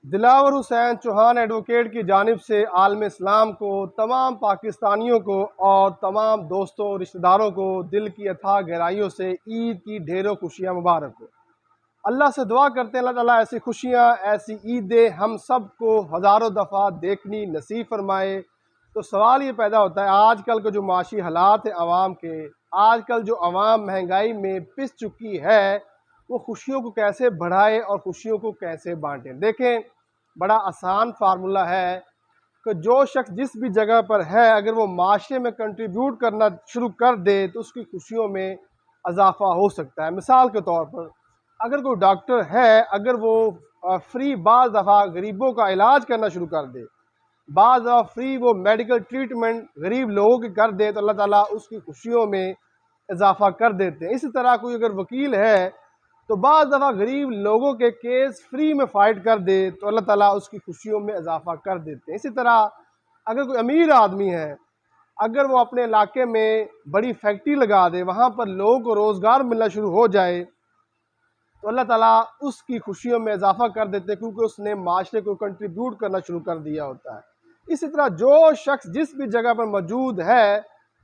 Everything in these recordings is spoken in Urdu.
دلاور حسین چوہان ایڈوکیٹ کی جانب سے عالم اسلام کو، تمام پاکستانیوں کو اور تمام دوستوں رشتہ داروں کو دل کی اتھاہ گہرائیوں سے عید کی ڈھیروں خوشیاں مبارک ہو۔ اللہ سے دعا کرتے ہیں اللہ تعالیٰ ایسی خوشیاں، ایسی عیدیں ہم سب کو ہزاروں دفعہ دیکھنی نصیب فرمائے۔ تو سوال یہ پیدا ہوتا ہے، آج کل کے جو معاشی حالات ہیں عوام کے، آج کل جو عوام مہنگائی میں پس چکی ہے، وہ خوشیوں کو کیسے بڑھائے اور خوشیوں کو کیسے بانٹیں؟ دیکھیں، بڑا آسان فارمولہ ہے کہ جو شخص جس بھی جگہ پر ہے، اگر وہ معاشرے میں کنٹریبیوٹ کرنا شروع کر دے تو اس کی خوشیوں میں اضافہ ہو سکتا ہے۔ مثال کے طور پر اگر کوئی ڈاکٹر ہے، اگر وہ فری بعض دفعہ غریبوں کا علاج کرنا شروع کر دے، بعض دفعہ فری وہ میڈیکل ٹریٹمنٹ غریب لوگوں کی کر دے، تو اللہ تعالیٰ اس کی خوشیوں میں اضافہ کر دیتے ہیں۔ اسی طرح کوئی اگر وکیل ہے تو بعض دفعہ غریب لوگوں کے کیس فری میں فائٹ کر دے تو اللہ تعالیٰ اس کی خوشیوں میں اضافہ کر دیتے ہیں۔ اسی طرح اگر کوئی امیر آدمی ہے، اگر وہ اپنے علاقے میں بڑی فیکٹری لگا دے، وہاں پر لوگوں کو روزگار ملنا شروع ہو جائے تو اللہ تعالیٰ اس کی خوشیوں میں اضافہ کر دیتے ہیں، کیونکہ اس نے معاشرے کو کنٹریبیوٹ کرنا شروع کر دیا ہوتا ہے۔ اسی طرح جو شخص جس بھی جگہ پر موجود ہے،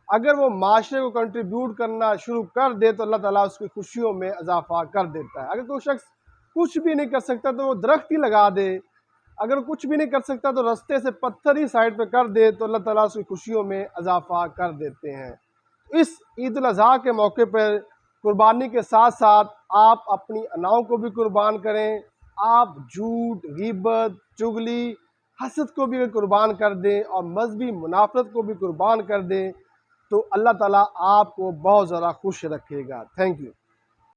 اگر وہ معاشرے کو کنٹریبیوٹ کرنا شروع کر دے تو اللہ تعالیٰ اس کی خوشیوں میں اضافہ کر دیتا ہے۔ اگر کوئی شخص کچھ بھی نہیں کر سکتا تو وہ درخت ہی لگا دے، اگر کچھ بھی نہیں کر سکتا تو رستے سے پتھر ہی سائڈ پہ کر دے تو اللہ تعالیٰ اس کی خوشیوں میں اضافہ کر دیتے ہیں۔ اس عید الاضحیٰ کے موقع پر قربانی کے ساتھ ساتھ آپ اپنی اناؤں کو بھی قربان کریں، آپ جھوٹ، غیبت، چغلی، حسد کو بھی قربان کر دیں اور مذہبی منافرت کو بھی قربان کر دیں تو اللہ تعالیٰ آپ کو بہت زیادہ خوش رکھے گا۔ Thank you.